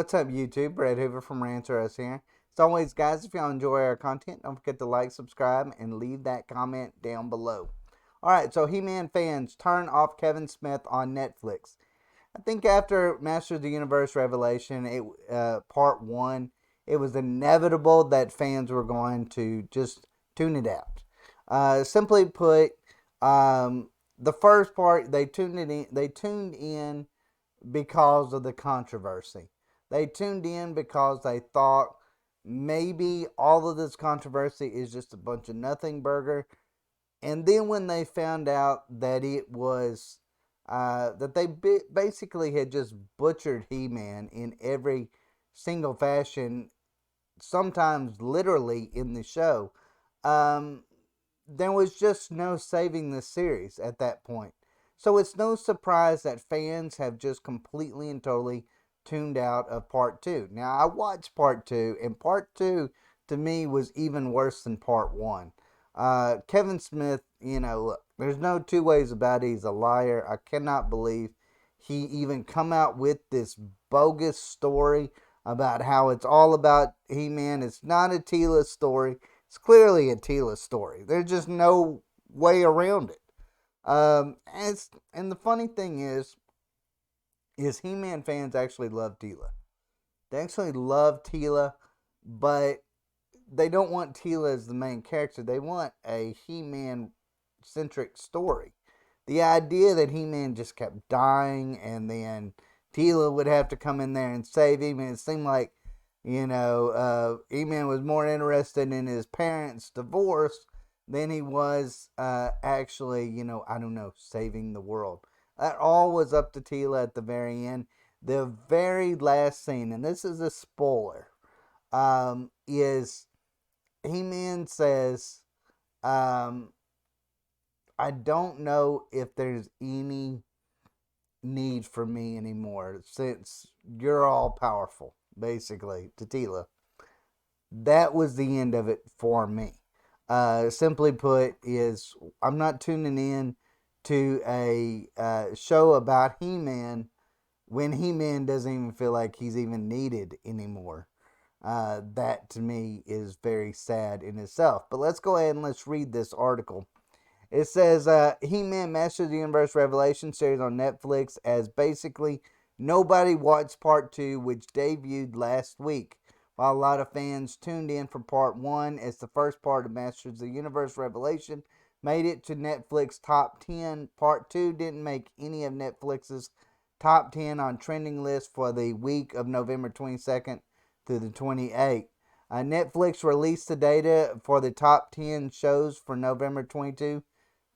What's up, YouTube? Brad Hoover from Rants here. As always, guys, if y'all enjoy our content, don't forget to like, subscribe, and leave that comment down below. Alright, so He-Man fans, turn off Kevin Smith on Netflix. I think after Masters of the Universe Revelation, part 1, it was inevitable that fans were going to just tune it out. Simply put, the first part, they tuned in because of the controversy. They tuned in because they thought maybe all of this controversy is just a bunch of nothing burger. And then when they found out that it was that they basically had just butchered He-Man in every single fashion, sometimes literally in the show, um, there was just no saving the series at that point. So it's no surprise that fans have just completely and totally tuned out of part 2. Now, I watched part 2, and part 2 to me was even worse than part 1. Kevin Smith, look, there's no two ways about it. He's a liar. I cannot believe he even come out with this bogus story about how it's all about He-Man. It's not a Tila story. It's clearly a Tila story. There's just no way around it. And the funny thing is He-Man fans actually love Tila. They actually love Tila, but they don't want Tila as the main character. They want a He-Man centric story. The idea that He-Man just kept dying and then Tila would have to come in there and save him, and it seemed like, He-Man was more interested in his parents' divorce than he was actually, saving the world. That all was up to Tila at the very end. The very last scene, and this is a spoiler, is He-Man says, I don't know if there's any need for me anymore since you're all powerful, basically, to Tila. That was the end of it for me. Simply put, is I'm not tuning in to a show about He-Man when He-Man doesn't even feel like he's even needed anymore. That to me is very sad in itself. But let's go ahead and let's read this article. It says He-Man Masters of the Universe Revelation series on Netflix, as basically nobody watched part 2, which debuted last week. While a lot of fans tuned in for part 1 as the first part of Masters of the Universe Revelation made it to Netflix top 10, part 2 didn't make any of Netflix's top 10 on trending lists for the week of November 22nd through the 28th. Netflix released the data for the top 10 shows for November 22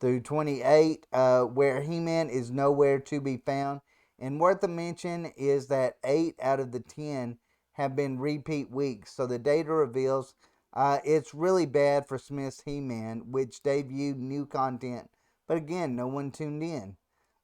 through 28, where He-Man is nowhere to be found. And worth a mention is that 8 out of the 10 have been repeat weeks. So the data reveals it's really bad for Smith's He-Man, which debuted new content. But again, no one tuned in.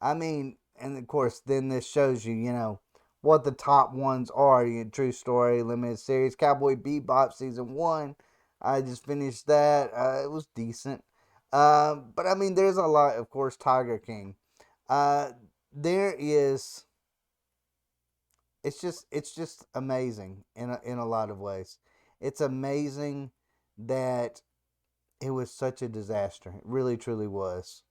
I mean, and of course, then this shows you, what the top ones are. True Story, Limited Series, Cowboy Bebop Season 1. I just finished that. It was decent. But I mean, there's a lot, of course, Tiger King. There is, it's just amazing in a lot of ways. It's amazing that it was such a disaster. It really, truly was.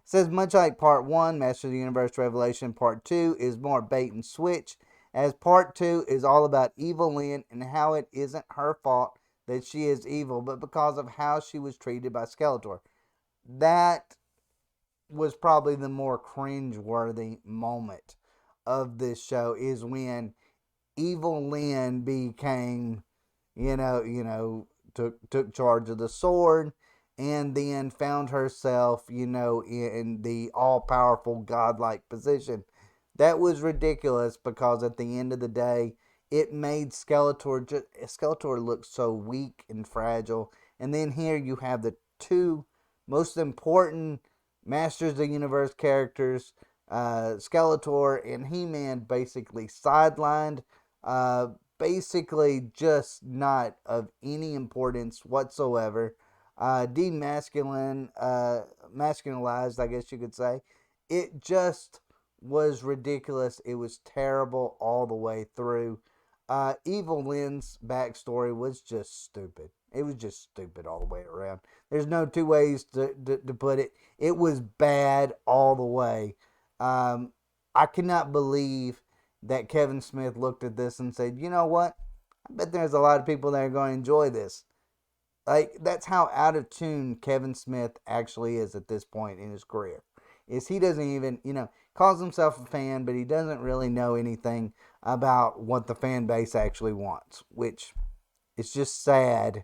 Says much like part 1, Master of the Universe Revelation, part 2 is more bait and switch, as part 2 is all about evil-lyn and how it isn't her fault that she is evil, but because of how she was treated by Skeletor. That was probably the more cringe-worthy moment of this show, is when evil-lyn became, took charge of the sword, and then found herself, in the all-powerful godlike position. That was ridiculous because at the end of the day, it made Skeletor look so weak and fragile. And then here you have the two most important Masters of the Universe characters, Skeletor and He-Man, basically sidelined, basically just not of any importance whatsoever, masculinized, I guess you could say. It just was ridiculous. It was terrible all the way through. Evil-lyn's backstory was just stupid. It was just stupid all the way around. There's no two ways to put it. It was bad all the way. Um, I cannot believe that Kevin Smith looked at this and said, you know what? I bet there's a lot of people that are going to enjoy this. Like, that's how out of tune Kevin Smith actually is at this point in his career. Is he doesn't even, calls himself a fan, but he doesn't really know anything about what the fan base actually wants, which is just sad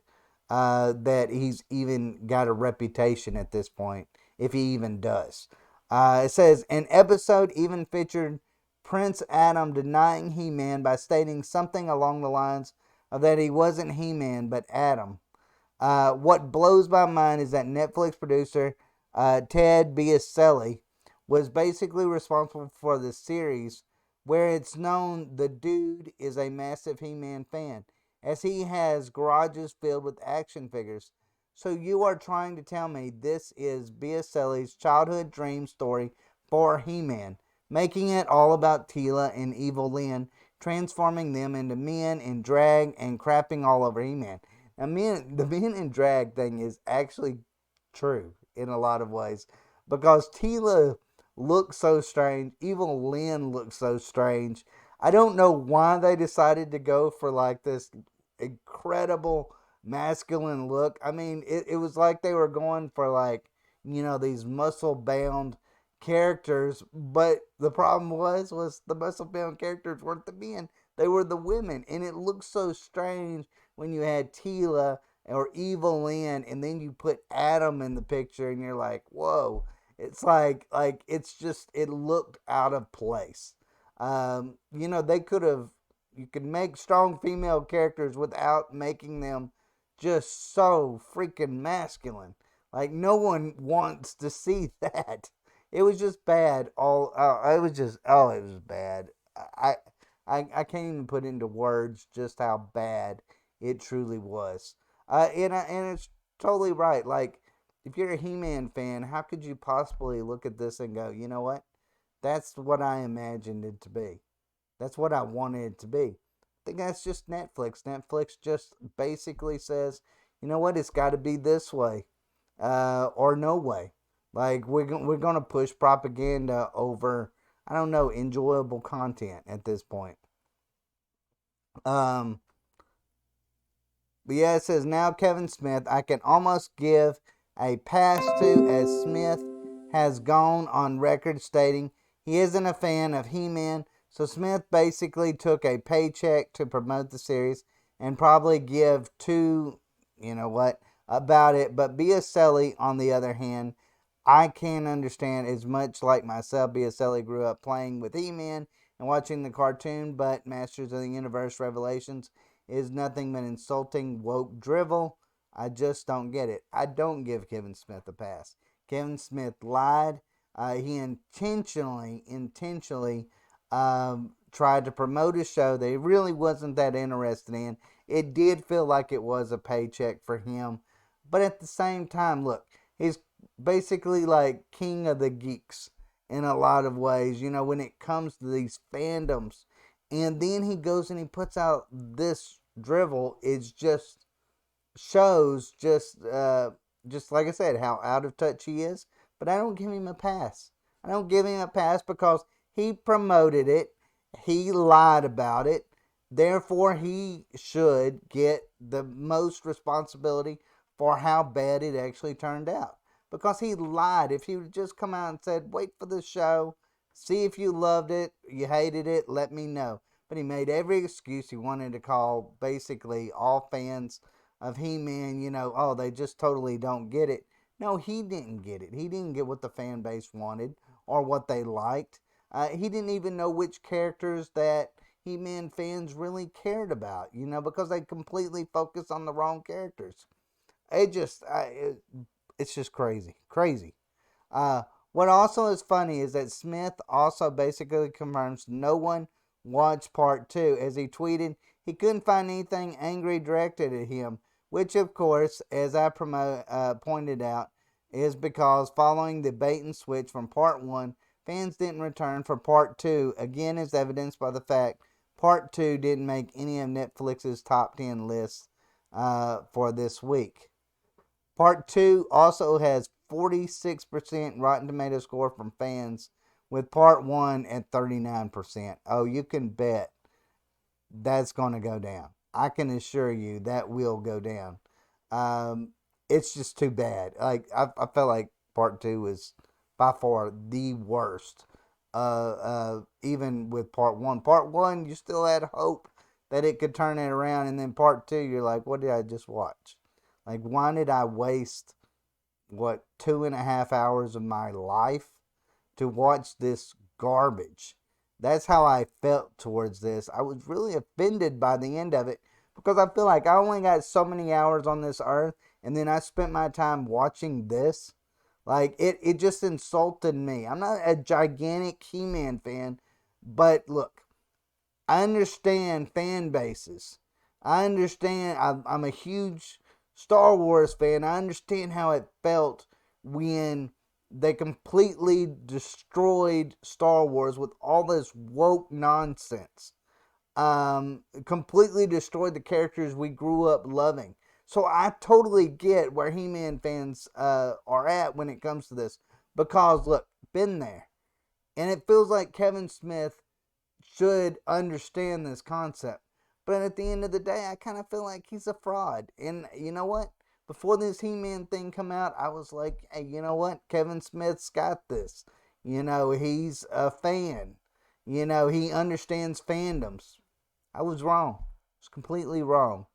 that he's even got a reputation at this point, if he even does. It says, an episode even featured Prince Adam denying He-Man by stating something along the lines of that he wasn't He-Man, but Adam. What blows my mind is that Netflix producer Ted Biaselli was basically responsible for the series, where it's known the dude is a massive He-Man fan, as he has garages filled with action figures. So you are trying to tell me this is Biaselli's childhood dream story for He-Man, making it all about Teela and evil-lyn, transforming them into men in drag and crapping all over He-Man. Now, the men in drag thing is actually true in a lot of ways, because Teela looks so strange. evil-lyn looks so strange. I don't know why they decided to go for like this incredible masculine look. I mean, it was like they were going for like, these muscle bound characters, but the problem was the muscle bound characters weren't the men, they were the women, and it looked so strange when you had Teela or evil-lyn, and then you put Adam in the picture, and you're like, whoa. It's like it's just, it looked out of place. They could have, you could make strong female characters without making them just so freaking masculine. Like, no one wants to see that. It was just bad. It was just, it was bad. I, I can't even put into words just how bad it truly was. And it's totally right. Like, if you're a He-Man fan, how could you possibly look at this and go, you know what? That's what I imagined it to be. That's what I wanted it to be. I think that's just Netflix. Netflix just basically says, you know what? It's got to be this way, or no way. Like, we're gonna push propaganda over, I don't know, enjoyable content at this point. Um, But yeah, it says, now Kevin Smith, I can almost give a pass to, as Smith has gone on record stating he isn't a fan of He-Man. So Smith basically took a paycheck to promote the series and probably give two, about it. But Biaselli, on the other hand, I can understand, as much like myself. Biaselli grew up playing with He-Man and watching the cartoon, but Masters of the Universe Revelations is nothing but insulting woke drivel. I just don't get it. I don't give Kevin Smith a pass. Kevin Smith lied. He intentionally tried to promote a show that he really wasn't that interested in. It did feel like it was a paycheck for him. But at the same time, look, he's basically like king of the geeks in a lot of ways, when it comes to these fandoms. And then he goes and he puts out this drivel. It just shows, just like I said, how out of touch he is. But I don't give him a pass. I don't give him a pass because he promoted it. He lied about it. Therefore, he should get the most responsibility for how bad it actually turned out. Because he lied. If he would just come out and said, wait for the show, see if you loved it, you hated it, let me know. But he made every excuse. He wanted to call basically all fans of He-Man, they just totally don't get it. No, he didn't get it. He didn't get what the fan base wanted or what they liked. He didn't even know which characters that He-Man fans really cared about, because they completely focused on the wrong characters. It's just crazy. Crazy. What also is funny is that Smith also basically confirms no one watched part 2, as he tweeted he couldn't find anything angry directed at him, which of course, as I pointed out, is because following the bait and switch from part 1, fans didn't return for part 2, again as evidenced by the fact part 2 didn't make any of Netflix's top 10 lists for this week. Part 2 also has 46% Rotten Tomato score from fans, with part 1 at 39%. Oh, you can bet that's going to go down. I can assure you that will go down. It's just too bad. I felt like part 2 was by far the worst. Even with part 1. Part 1, you still had hope that it could turn it around, and then part 2, you're like, what did I just watch? Like, why did I waste, 2.5 hours of my life to watch this garbage? That's how I felt towards this. I was really offended by the end of it because I feel like I only got so many hours on this earth, and then I spent my time watching this. Like, it just insulted me. I'm not a gigantic He-Man fan, but look, I understand fan bases. I understand. I'm a huge Star Wars fan. I understand how it felt when they completely destroyed Star Wars with all this woke nonsense. Completely destroyed the characters we grew up loving. So I totally get where He-Man fans are at when it comes to this. Because, look, been there. And it feels like Kevin Smith should understand this concept. But at the end of the day, I kind of feel like he's a fraud. And you know what? Before this He-Man thing come out, I was like, hey, you know what? Kevin Smith's got this. He's a fan. He understands fandoms. I was wrong. I was completely wrong.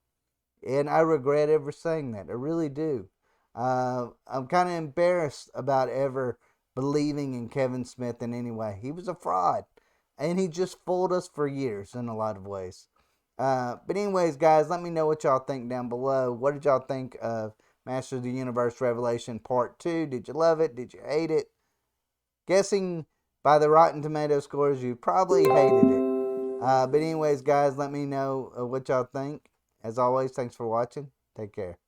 And I regret ever saying that. I really do. I'm kind of embarrassed about ever believing in Kevin Smith in any way. He was a fraud. And he just fooled us for years in a lot of ways. But anyways, guys, let me know what y'all think down below. What did y'all think of Masters of the Universe Revelation Part 2? Did you love it? Did you hate it? Guessing by the Rotten Tomato scores, you probably hated it. But anyways, guys, let me know what y'all think. As always, thanks for watching. Take care.